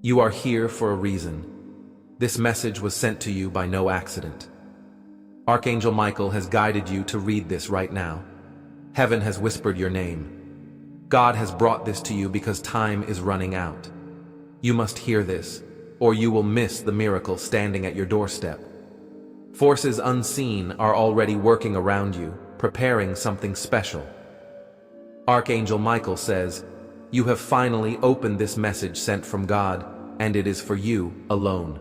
You are here for a reason. This message was sent to you by no accident. Archangel Michael has guided you to read this right now. Heaven has whispered your name. God has brought this to you because time is running out. You must hear this, or you will miss the miracle standing at your doorstep. Forces unseen are already working around you, preparing something special. Archangel Michael says, "You have finally opened this message sent from God, and it is for you alone."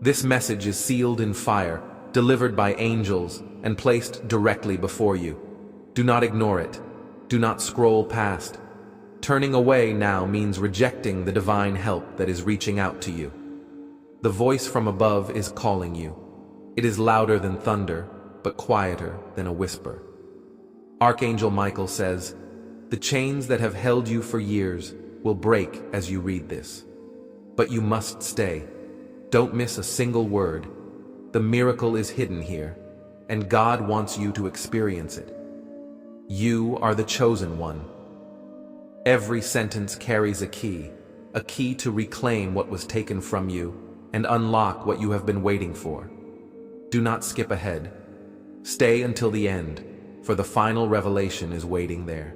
This message is sealed in fire, delivered by angels, and placed directly before you. Do not ignore it. Do not scroll past. Turning away now means rejecting the divine help that is reaching out to you. The voice from above is calling you. It is louder than thunder, but quieter than a whisper. Archangel Michael says, "The chains that have held you for years will break as you read this. But you must stay. Don't miss a single word. The miracle is hidden here, and God wants you to experience it. You are the chosen one. Every sentence carries a key to reclaim what was taken from you and unlock what you have been waiting for. Do not skip ahead. Stay until the end, for the final revelation is waiting there.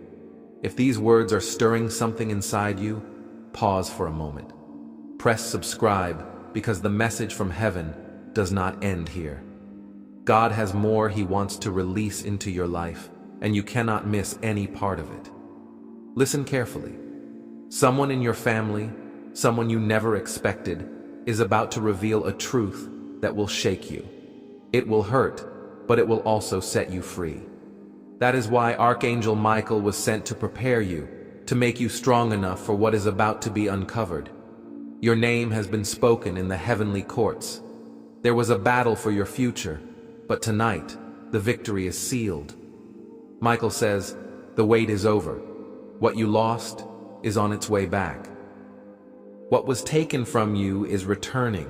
If these words are stirring something inside you, pause for a moment. Press subscribe, because the message from heaven does not end here. God has more He wants to release into your life, and you cannot miss any part of it. Listen carefully. Someone in your family, someone you never expected, is about to reveal a truth that will shake you. It will hurt, but it will also set you free. That is why Archangel Michael was sent to prepare you, to make you strong enough for what is about to be uncovered. Your name has been spoken in the heavenly courts. There was a battle for your future, but tonight, the victory is sealed. Michael says, the wait is over. What you lost is on its way back. What was taken from you is returning,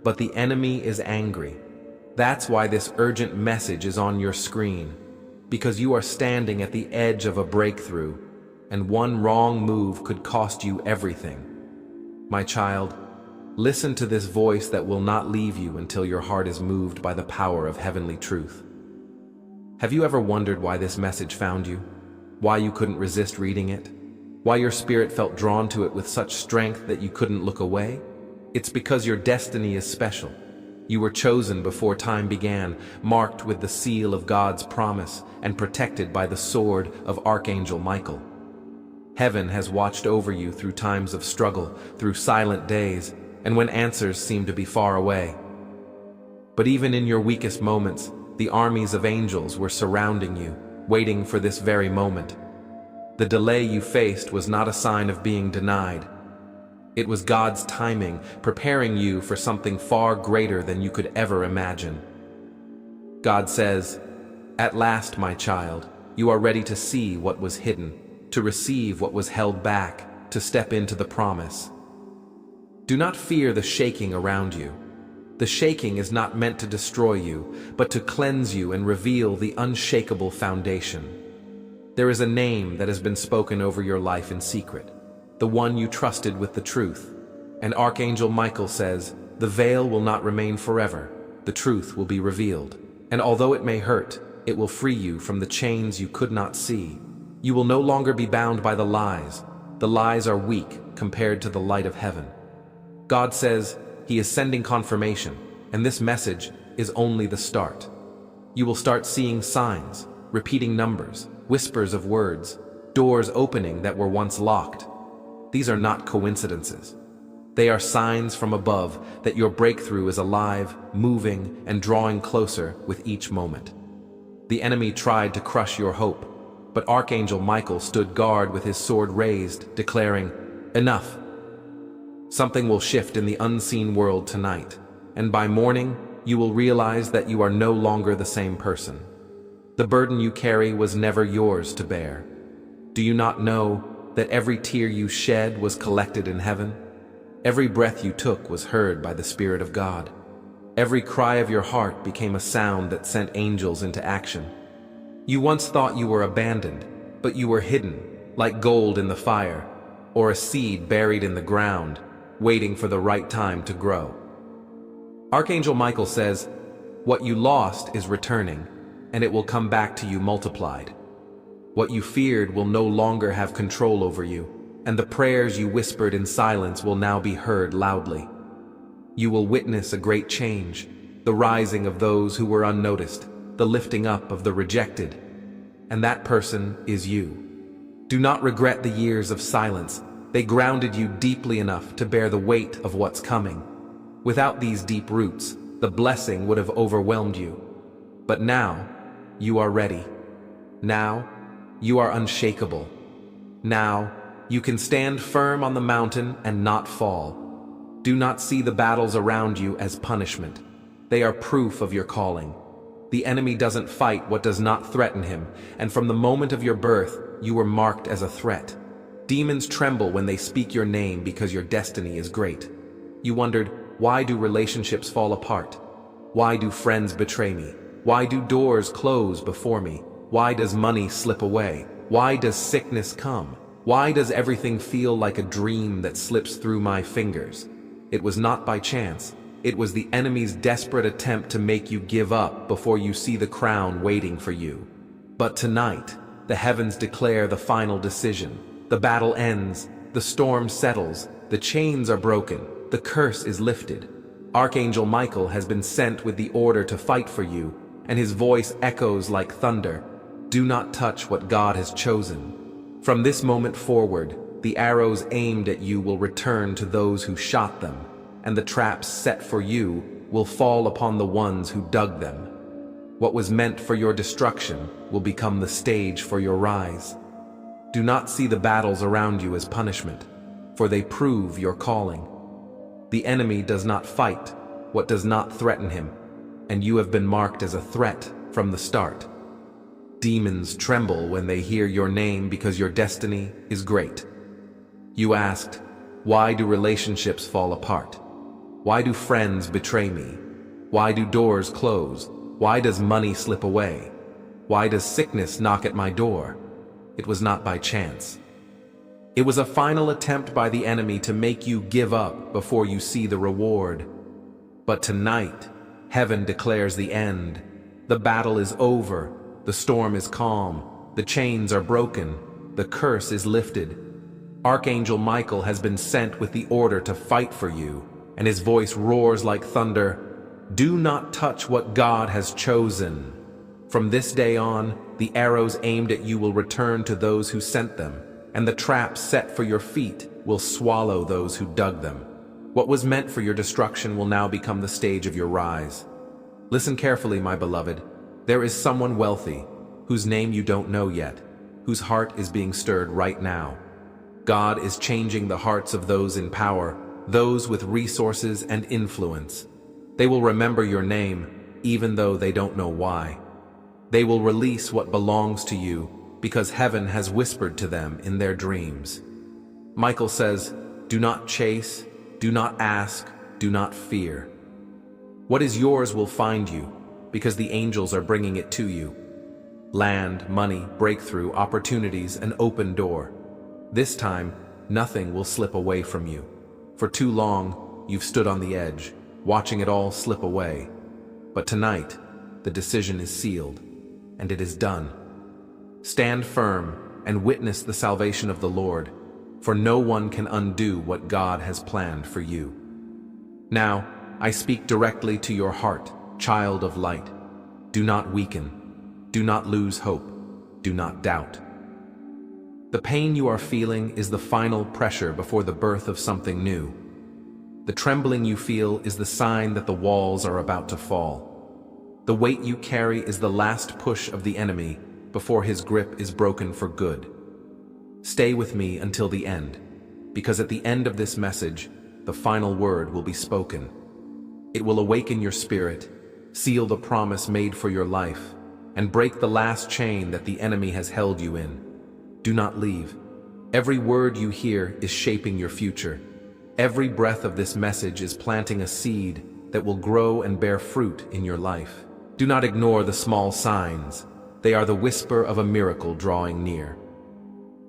but the enemy is angry. That's why this urgent message is on your screen, because you are standing at the edge of a breakthrough, and one wrong move could cost you everything. My child, listen to this voice that will not leave you until your heart is moved by the power of heavenly truth. Have you ever wondered why this message found you? Why you couldn't resist reading it? Why your spirit felt drawn to it with such strength that you couldn't look away? It's because your destiny is special. You were chosen before time began, marked with the seal of God's promise and protected by the sword of Archangel Michael. Heaven has watched over you through times of struggle, through silent days, and when answers seem to be far away. But even in your weakest moments, the armies of angels were surrounding you, waiting for this very moment. The delay you faced was not a sign of being denied. It was God's timing, preparing you for something far greater than you could ever imagine. God says, "At last, my child, you are ready to see what was hidden, to receive what was held back, to step into the promise." Do not fear the shaking around you. The shaking is not meant to destroy you, but to cleanse you and reveal the unshakable foundation. There is a name that has been spoken over your life in secret, the one you trusted with the truth. And Archangel Michael says, the veil will not remain forever, the truth will be revealed. And although it may hurt, it will free you from the chains you could not see. You will no longer be bound by the lies. The lies are weak compared to the light of heaven. God says He is sending confirmation, and this message is only the start. You will start seeing signs, repeating numbers, whispers of words, doors opening that were once locked. These are not coincidences. They are signs from above that your breakthrough is alive, moving, and drawing closer with each moment. The enemy tried to crush your hope, but Archangel Michael stood guard with his sword raised, declaring, "Enough." Something will shift in the unseen world tonight, and by morning, you will realize that you are no longer the same person. The burden you carry was never yours to bear. Do you not know that every tear you shed was collected in heaven? Every breath you took was heard by the Spirit of God. Every cry of your heart became a sound that sent angels into action. You once thought you were abandoned, but you were hidden, like gold in the fire, or a seed buried in the ground. waiting for the right time to grow. Archangel Michael says, "What you lost is returning, and it will come back to you multiplied. What you feared will no longer have control over you, and the prayers you whispered in silence will now be heard loudly. You will witness a great change, the rising of those who were unnoticed, the lifting up of the rejected, and that person is you. Do not regret the years of silence. They grounded you deeply enough to bear the weight of what's coming. Without these deep roots, the blessing would have overwhelmed you. But now, you are ready. Now, you are unshakable. Now, you can stand firm on the mountain and not fall. Do not see the battles around you as punishment. They are proof of your calling. The enemy doesn't fight what does not threaten him, and from the moment of your birth, you were marked as a threat. Demons tremble when they speak your name because your destiny is great. You wondered, why do relationships fall apart? Why do friends betray me? Why do doors close before me? Why does money slip away? Why does sickness come? Why does everything feel like a dream that slips through my fingers? It was not by chance. It was the enemy's desperate attempt to make you give up before you see the crown waiting for you. But tonight, the heavens declare the final decision. The battle ends, the storm settles, the chains are broken, the curse is lifted. Archangel Michael has been sent with the order to fight for you, and his voice echoes like thunder. Do not touch what God has chosen. From this moment forward, the arrows aimed at you will return to those who shot them, and the traps set for you will fall upon the ones who dug them. What was meant for your destruction will become the stage for your rise. Do not see the battles around you as punishment, for they prove your calling. The enemy does not fight what does not threaten him, and you have been marked as a threat from the start. Demons tremble when they hear your name because your destiny is great. You asked, why do relationships fall apart? Why do friends betray me? Why do doors close? Why does money slip away? Why does sickness knock at my door? It was not by chance. It was a final attempt by the enemy to make you give up before you see the reward. But tonight, heaven declares the end. The battle is over. The storm is calm. The chains are broken. The curse is lifted. Archangel Michael has been sent with the order to fight for you, and his voice roars like thunder. Do not touch what God has chosen. From this day on, the arrows aimed at you will return to those who sent them, and the traps set for your feet will swallow those who dug them. What was meant for your destruction will now become the stage of your rise. Listen carefully, my beloved. There is someone wealthy, whose name you don't know yet, whose heart is being stirred right now. God is changing the hearts of those in power, those with resources and influence. They will remember your name, even though they don't know why. They will release what belongs to you because heaven has whispered to them in their dreams. Michael says, do not chase, do not ask, do not fear. What is yours will find you because the angels are bringing it to you. Land, money, breakthrough, opportunities, an open door. This time, nothing will slip away from you. For too long, you've stood on the edge, watching it all slip away. But tonight, the decision is sealed, and it is done. Stand firm and witness the salvation of the Lord, for no one can undo what God has planned for you. Now, I speak directly to your heart, child of light. Do not weaken. Do not lose hope. Do not doubt. The pain you are feeling is the final pressure before the birth of something new. The trembling you feel is the sign that the walls are about to fall. The weight you carry is the last push of the enemy before his grip is broken for good. Stay with me until the end, because at the end of this message, the final word will be spoken. It will awaken your spirit, seal the promise made for your life, and break the last chain that the enemy has held you in. Do not leave. Every word you hear is shaping your future. Every breath of this message is planting a seed that will grow and bear fruit in your life. Do not ignore the small signs. They are the whisper of a miracle drawing near.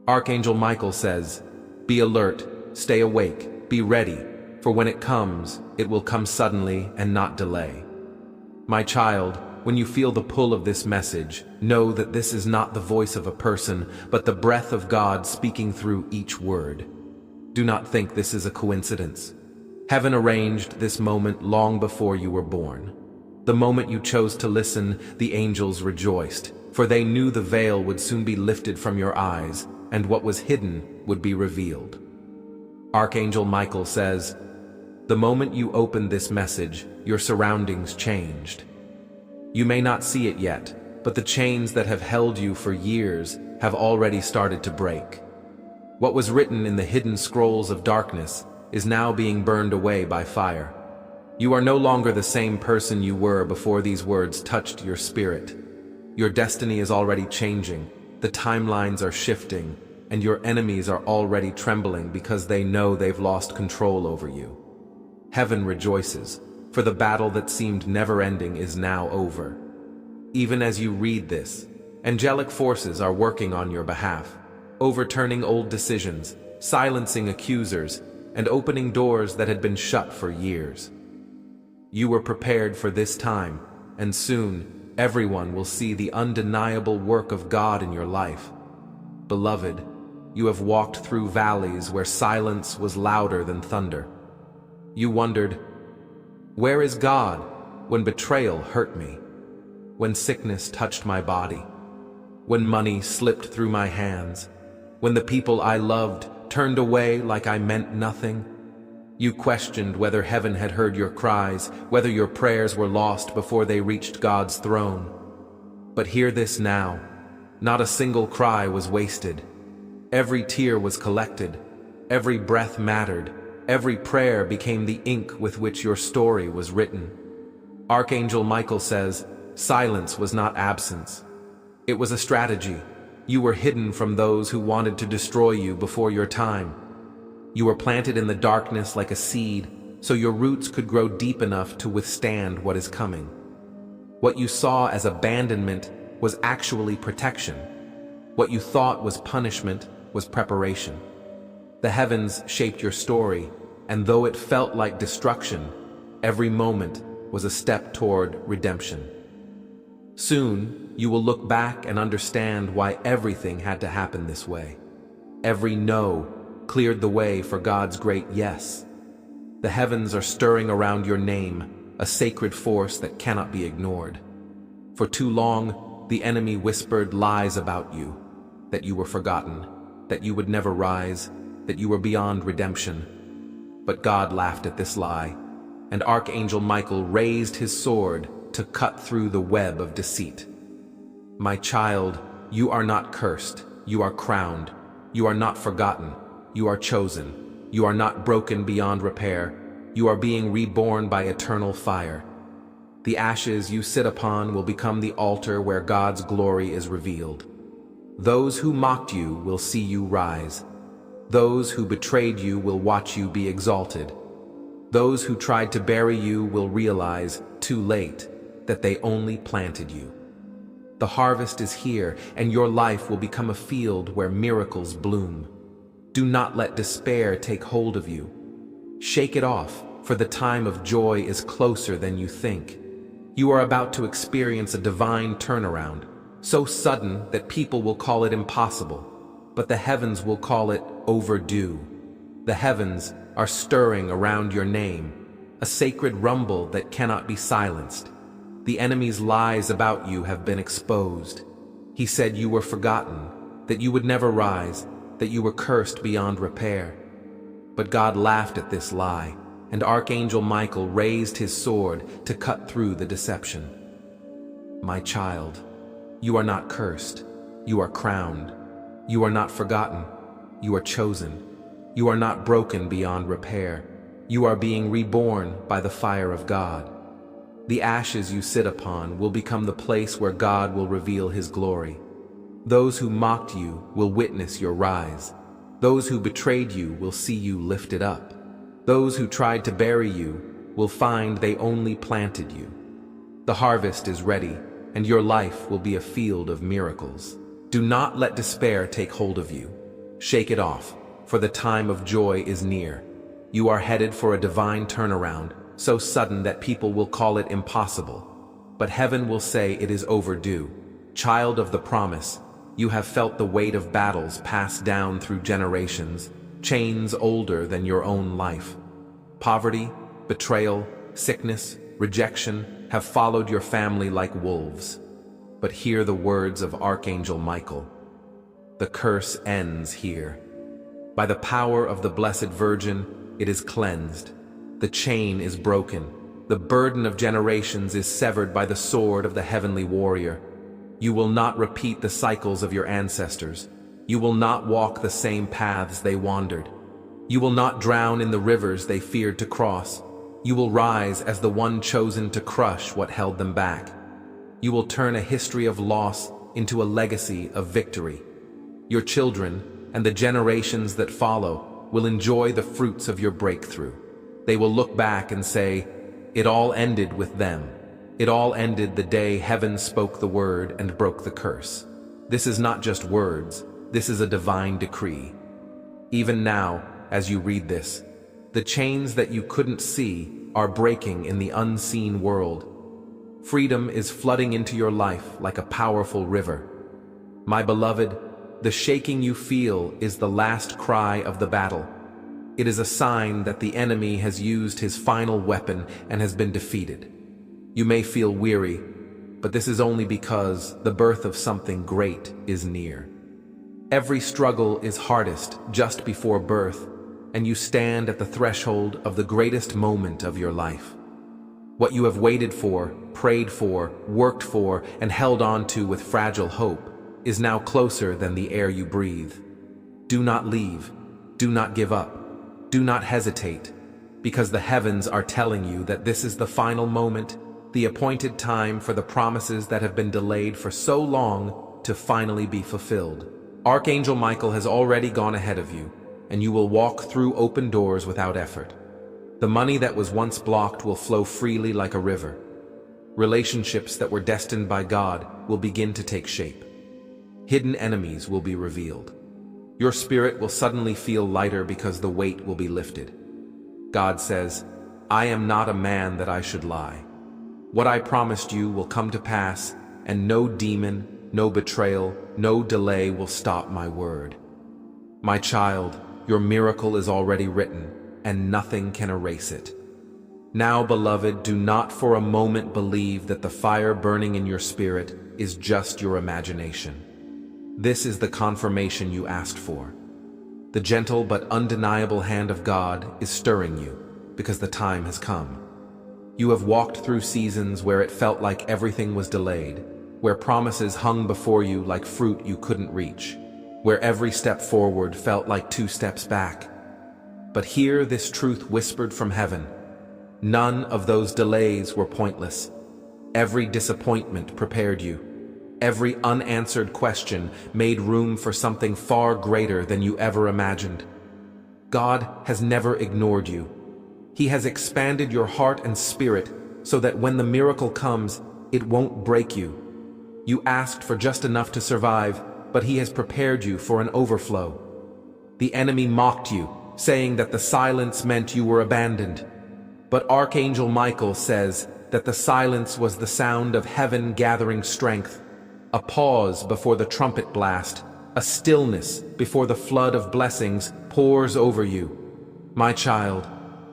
Archangel Michael says, be alert, stay awake, be ready, for when it comes, it will come suddenly and not delay. My child, when you feel the pull of this message, know that this is not the voice of a person, but the breath of God speaking through each word. Do not think this is a coincidence. Heaven arranged this moment long before you were born. The moment you chose to listen, the angels rejoiced, for they knew the veil would soon be lifted from your eyes, and what was hidden would be revealed. Archangel Michael says, "The moment you opened this message, your surroundings changed. You may not see it yet, but the chains that have held you for years have already started to break. What was written in the hidden scrolls of darkness is now being burned away by fire. You are no longer the same person you were before these words touched your spirit. Your destiny is already changing, the timelines are shifting, and your enemies are already trembling because they know they've lost control over you. Heaven rejoices, for the battle that seemed never-ending is now over. Even as you read this, angelic forces are working on your behalf, overturning old decisions, silencing accusers, and opening doors that had been shut for years. You were prepared for this time, and soon everyone will see the undeniable work of God in your life. Beloved, you have walked through valleys where silence was louder than thunder. You wondered, where is God when betrayal hurt me, when sickness touched my body, when money slipped through my hands, when the people I loved turned away like I meant nothing? You questioned whether heaven had heard your cries, whether your prayers were lost before they reached God's throne. But hear this now, not a single cry was wasted. Every tear was collected, every breath mattered, every prayer became the ink with which your story was written. Archangel Michael says, silence was not absence. It was a strategy. You were hidden from those who wanted to destroy you before your time. You were planted in the darkness like a seed, so your roots could grow deep enough to withstand what is coming. What you saw as abandonment was actually protection. What you thought was punishment was preparation. The heavens shaped your story, and though it felt like destruction, every moment was a step toward redemption. Soon, you will look back and understand why everything had to happen this way. Every no cleared the way for God's great yes. The heavens are stirring around your name, a sacred force that cannot be ignored. For too long, the enemy whispered lies about you, that you were forgotten, that you would never rise, that you were beyond redemption. But God laughed at this lie, and Archangel Michael raised his sword to cut through the web of deceit. My child, you are not cursed, you are crowned, you are not forgotten, you are chosen, you are not broken beyond repair, you are being reborn by eternal fire. The ashes you sit upon will become the altar where God's glory is revealed. Those who mocked you will see you rise. Those who betrayed you will watch you be exalted. Those who tried to bury you will realize, too late, that they only planted you. The harvest is here, and your life will become a field where miracles bloom. Do not let despair take hold of you. Shake it off, for the time of joy is closer than you think. You are about to experience a divine turnaround, so sudden that people will call it impossible, but the heavens will call it overdue. The heavens are stirring around your name, a sacred rumble that cannot be silenced. The enemy's lies about you have been exposed. He said you were forgotten, that you would never rise, that you were cursed beyond repair. But God laughed at this lie, and Archangel Michael raised his sword to cut through the deception. My child, you are not cursed, you are crowned. You are not forgotten, you are chosen. You are not broken beyond repair. You are being reborn by the fire of God. The ashes you sit upon will become the place where God will reveal his glory. Those who mocked you will witness your rise. Those who betrayed you will see you lifted up. Those who tried to bury you will find they only planted you. The harvest is ready, and your life will be a field of miracles. Do not let despair take hold of you. Shake it off, for the time of joy is near. You are headed for a divine turnaround, so sudden that people will call it impossible. But heaven will say it is overdue. Child of the promise, you have felt the weight of battles passed down through generations, chains older than your own life. Poverty, betrayal, sickness, rejection have followed your family like wolves. But hear the words of Archangel Michael. The curse ends here. By the power of the Blessed Virgin, it is cleansed. The chain is broken. The burden of generations is severed by the sword of the heavenly warrior. You will not repeat the cycles of your ancestors. You will not walk the same paths they wandered. You will not drown in the rivers they feared to cross. You will rise as the one chosen to crush what held them back. You will turn a history of loss into a legacy of victory. Your children, and the generations that follow, will enjoy the fruits of your breakthrough. They will look back and say, "It all ended with them. It all ended the day heaven spoke the word and broke the curse." This is not just words, this is a divine decree. Even now, as you read this, the chains that you couldn't see are breaking in the unseen world. Freedom is flooding into your life like a powerful river. My beloved, the shaking you feel is the last cry of the battle. It is a sign that the enemy has used his final weapon and has been defeated. You may feel weary, but this is only because the birth of something great is near. Every struggle is hardest just before birth, and you stand at the threshold of the greatest moment of your life. What you have waited for, prayed for, worked for, and held on to with fragile hope is now closer than the air you breathe. Do not leave. Do not give up. Do not hesitate, because the heavens are telling you that this is the final moment, the appointed time for the promises that have been delayed for so long to finally be fulfilled. Archangel Michael has already gone ahead of you, and you will walk through open doors without effort. The money that was once blocked will flow freely like a river. Relationships that were destined by God will begin to take shape. Hidden enemies will be revealed. Your spirit will suddenly feel lighter because the weight will be lifted. God says, "I am not a man that I should lie. What I promised you will come to pass, and no demon, no betrayal, no delay will stop my word." My child, your miracle is already written, and nothing can erase it. Now, beloved, do not for a moment believe that the fire burning in your spirit is just your imagination. This is the confirmation you asked for. The gentle but undeniable hand of God is stirring you, because the time has come. You have walked through seasons where it felt like everything was delayed, where promises hung before you like fruit you couldn't reach, where every step forward felt like 2 steps back. But hear this truth whispered from heaven. None of those delays were pointless. Every disappointment prepared you. Every unanswered question made room for something far greater than you ever imagined. God has never ignored you. He has expanded your heart and spirit so that when the miracle comes, it won't break you. You asked for just enough to survive, but He has prepared you for an overflow. The enemy mocked you, saying that the silence meant you were abandoned. But Archangel Michael says that the silence was the sound of heaven gathering strength, a pause before the trumpet blast, a stillness before the flood of blessings pours over you. My child,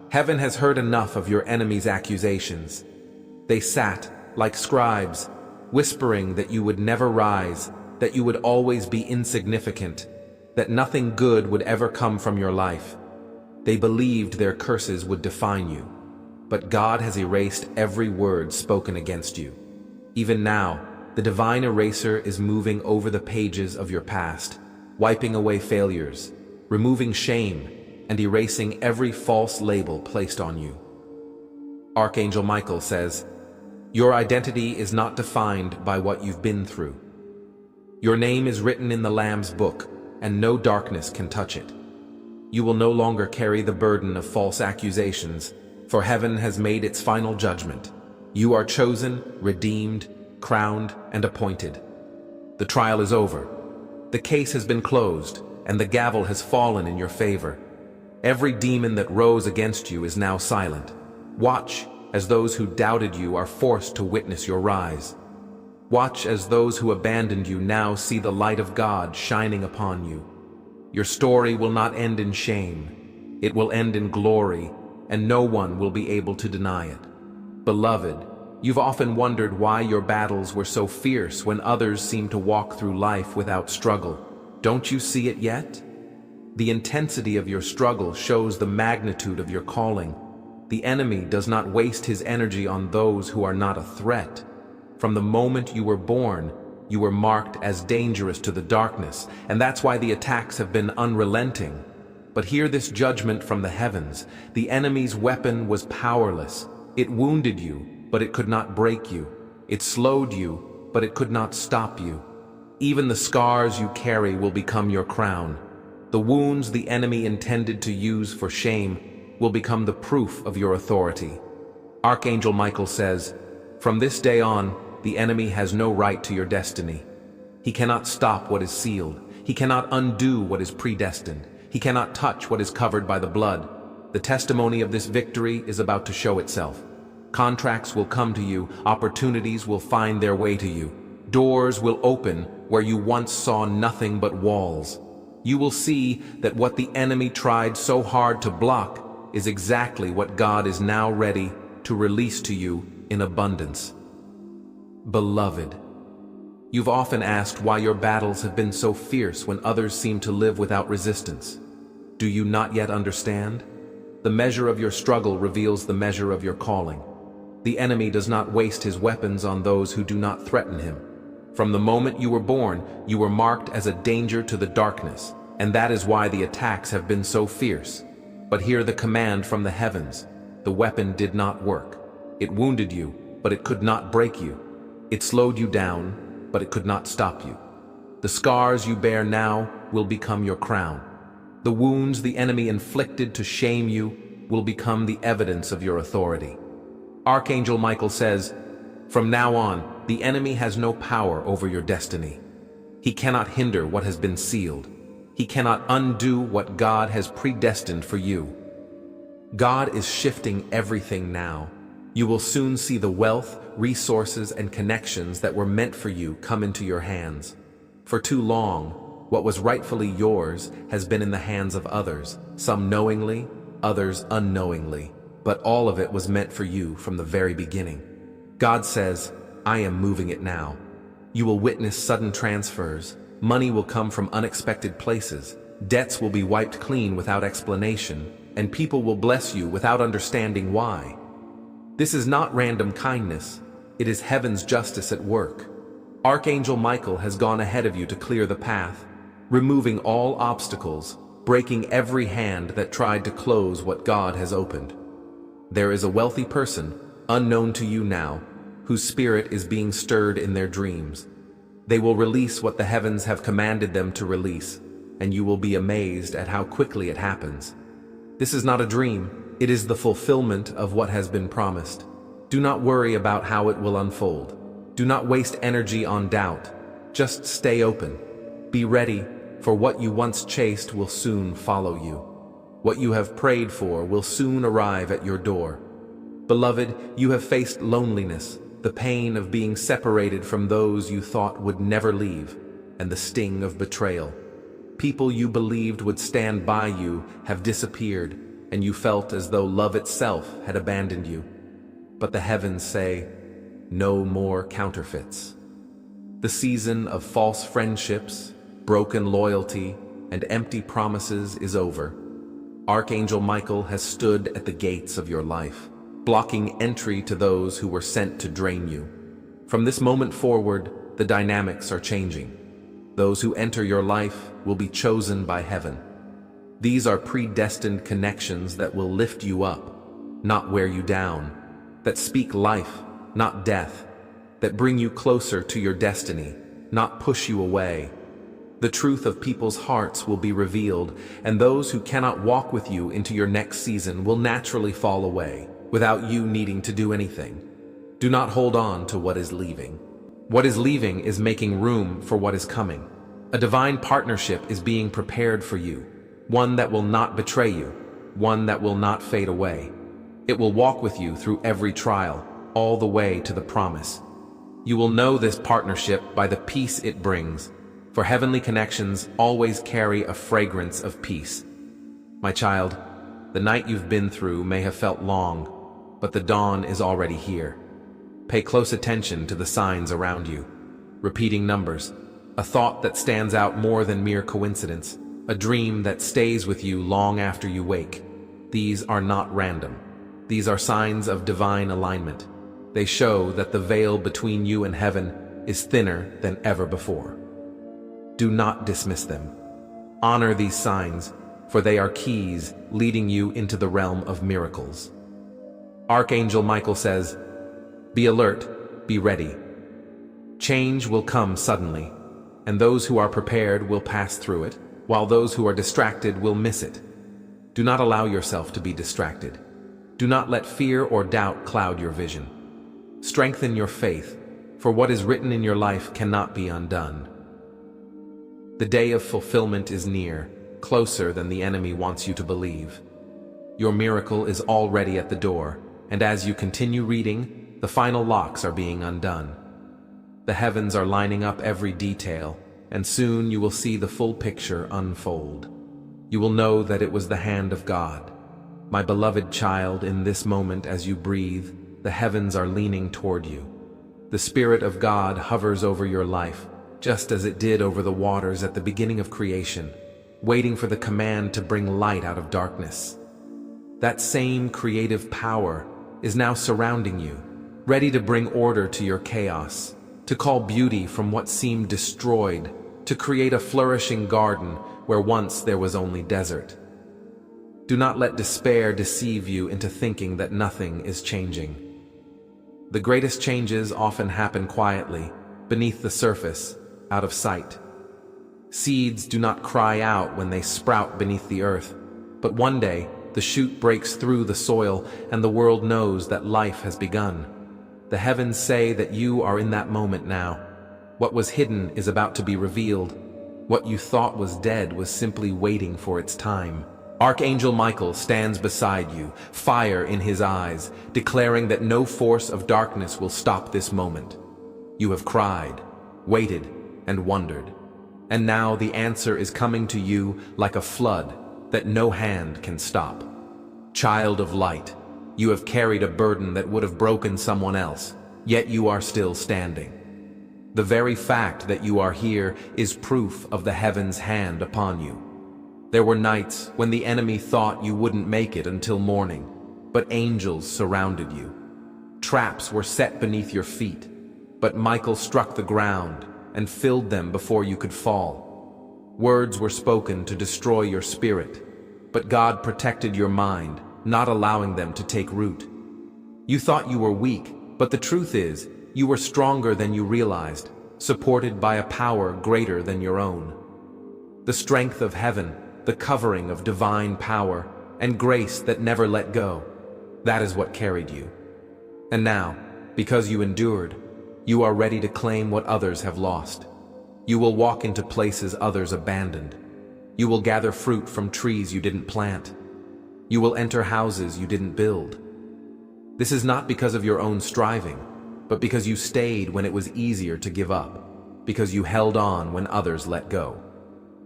heaven has heard enough of your enemies' accusations. They sat, like scribes, whispering that you would never rise, that you would always be insignificant, that nothing good would ever come from your life. They believed their curses would define you. But God has erased every word spoken against you. Even now, the divine eraser is moving over the pages of your past, wiping away failures, removing shame, and erasing every false label placed on you. Archangel Michael says, "Your identity is not defined by what you've been through. Your name is written in the Lamb's book, and no darkness can touch it. You will no longer carry the burden of false accusations, for heaven has made its final judgment. You are chosen, redeemed, crowned, and appointed. The trial is over. The case has been closed, and the gavel has fallen in your favor. Every demon that rose against you is now silent. Watch as those who doubted you are forced to witness your rise. Watch as those who abandoned you now see the light of God shining upon you. Your story will not end in shame. It will end in glory, and no one will be able to deny it. Beloved, you've often wondered why your battles were so fierce when others seem to walk through life without struggle. Don't you see it yet? The intensity of your struggle shows the magnitude of your calling. The enemy does not waste his energy on those who are not a threat. From the moment you were born, you were marked as dangerous to the darkness, and that's why the attacks have been unrelenting. But hear this judgment from the heavens. The enemy's weapon was powerless. It wounded you, but it could not break you. It slowed you, but it could not stop you. Even the scars you carry will become your crown. The wounds the enemy intended to use for shame will become the proof of your authority. Archangel Michael says, "From this day on, the enemy has no right to your destiny. He cannot stop what is sealed. He cannot undo what is predestined. He cannot touch what is covered by the blood. The testimony of this victory is about to show itself. Contracts will come to you. Opportunities will find their way to you. Doors will open where you once saw nothing but walls. You will see that what the enemy tried so hard to block is exactly what God is now ready to release to you in abundance." Beloved, you've often asked why your battles have been so fierce when others seem to live without resistance. Do you not yet understand? The measure of your struggle reveals the measure of your calling. The enemy does not waste his weapons on those who do not threaten him. From the moment you were born, you were marked as a danger to the darkness, and that is why the attacks have been so fierce. But hear the command from the heavens. The weapon did not work. It wounded you, but it could not break you. It slowed you down, but it could not stop you. The scars you bear now will become your crown. The wounds the enemy inflicted to shame you will become the evidence of your authority. Archangel Michael says, "From now on, the enemy has no power over your destiny. He cannot hinder what has been sealed. He cannot undo what God has predestined for you." God is shifting everything now. You will soon see the wealth, resources, and connections that were meant for you come into your hands. For too long, what was rightfully yours has been in the hands of others, some knowingly, others unknowingly, but all of it was meant for you from the very beginning. God says, "I am moving it now." You will witness sudden transfers. Money will come from unexpected places. Debts will be wiped clean without explanation, and people will bless you without understanding why. This is not random kindness. It is heaven's justice at work. Archangel Michael has gone ahead of you to clear the path, removing all obstacles, breaking every hand that tried to close what God has opened. There is a wealthy person, unknown to you now, whose spirit is being stirred in their dreams. They will release what the heavens have commanded them to release, and you will be amazed at how quickly it happens. This is not a dream. It is the fulfillment of what has been promised. Do not worry about how it will unfold. Do not waste energy on doubt. Just stay open. Be ready, for what you once chased will soon follow you. What you have prayed for will soon arrive at your door. Beloved, you have faced loneliness, the pain of being separated from those you thought would never leave, and the sting of betrayal. People you believed would stand by you have disappeared, and you felt as though love itself had abandoned you. But the heavens say, no more counterfeits. The season of false friendships, broken loyalty, and empty promises is over. Archangel Michael has stood at the gates of your life, blocking entry to those who were sent to drain you. From this moment forward, the dynamics are changing. Those who enter your life will be chosen by heaven. These are predestined connections that will lift you up, not wear you down, that speak life, not death, that bring you closer to your destiny, not push you away. The truth of people's hearts will be revealed, and those who cannot walk with you into your next season will naturally fall away, without you needing to do anything. Do not hold on to what is leaving. What is leaving is making room for what is coming. A divine partnership is being prepared for you, one that will not betray you, one that will not fade away. It will walk with you through every trial, all the way to the promise. You will know this partnership by the peace it brings, for heavenly connections always carry a fragrance of peace. My child, the night you've been through may have felt long, but the dawn is already here. Pay close attention to the signs around you. Repeating numbers, a thought that stands out more than mere coincidence, a dream that stays with you long after you wake. These are not random. These are signs of divine alignment. They show that the veil between you and heaven is thinner than ever before. Do not dismiss them. Honor these signs, for they are keys leading you into the realm of miracles. Archangel Michael says, "Be alert, be ready. Change will come suddenly, and those who are prepared will pass through it, while those who are distracted will miss it. Do not allow yourself to be distracted. Do not let fear or doubt cloud your vision. Strengthen your faith, for what is written in your life cannot be undone. The day of fulfillment is near, closer than the enemy wants you to believe. Your miracle is already at the door, and as you continue reading, the final locks are being undone. The heavens are lining up every detail, and soon you will see the full picture unfold. You will know that it was the hand of God. My beloved child, in this moment as you breathe, the heavens are leaning toward you. The Spirit of God hovers over your life, just as it did over the waters at the beginning of creation, waiting for the command to bring light out of darkness. That same creative power is now surrounding you, ready to bring order to your chaos, to call beauty from what seemed destroyed, to create a flourishing garden where once there was only desert. Do not let despair deceive you into thinking that nothing is changing. The greatest changes often happen quietly, beneath the surface, out of sight. Seeds do not cry out when they sprout beneath the earth, but one day the shoot breaks through the soil and the world knows that life has begun. The heavens say that you are in that moment now. What was hidden is about to be revealed. What you thought was dead was simply waiting for its time. Archangel Michael stands beside you, fire in his eyes, declaring that no force of darkness will stop this moment. You have cried, waited, and wondered. And now the answer is coming to you like a flood that no hand can stop. Child of light, you have carried a burden that would have broken someone else, yet you are still standing. The very fact that you are here is proof of the heaven's hand upon you. There were nights when the enemy thought you wouldn't make it until morning, but angels surrounded you. Traps were set beneath your feet, but Michael struck the ground and filled them before you could fall. Words were spoken to destroy your spirit, but God protected your mind, not allowing them to take root. You thought you were weak, but the truth is, you were stronger than you realized, supported by a power greater than your own. The strength of heaven, the covering of divine power, and grace that never let go, that is what carried you. And now, because you endured, you are ready to claim what others have lost. You will walk into places others abandoned. You will gather fruit from trees you didn't plant. You will enter houses you didn't build. This is not because of your own striving, but because you stayed when it was easier to give up, because you held on when others let go.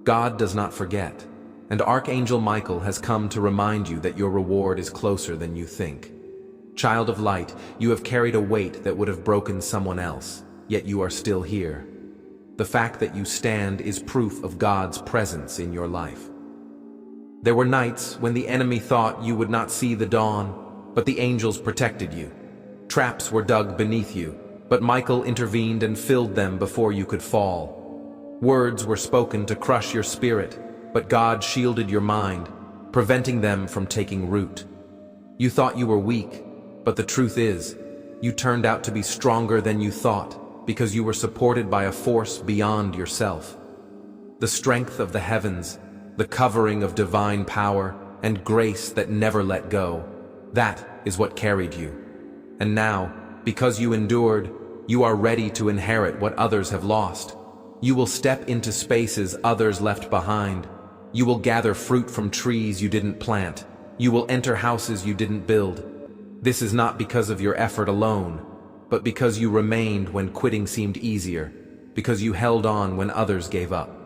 God does not forget, and Archangel Michael has come to remind you that your reward is closer than you think. Child of light, you have carried a weight that would have broken someone else, yet you are still here. The fact that you stand is proof of God's presence in your life. There were nights when the enemy thought you would not see the dawn, but the angels protected you. Traps were dug beneath you, but Michael intervened and filled them before you could fall. Words were spoken to crush your spirit, but God shielded your mind, preventing them from taking root. You thought you were weak, but the truth is, you turned out to be stronger than you thought, because you were supported by a force beyond yourself. The strength of the heavens, the covering of divine power, and grace that never let go, that is what carried you. And now, because you endured, you are ready to inherit what others have lost. You will step into spaces others left behind. You will gather fruit from trees you didn't plant, You will enter houses you didn't build. This is not because of your effort alone, but because you remained when quitting seemed easier, because you held on when others gave up.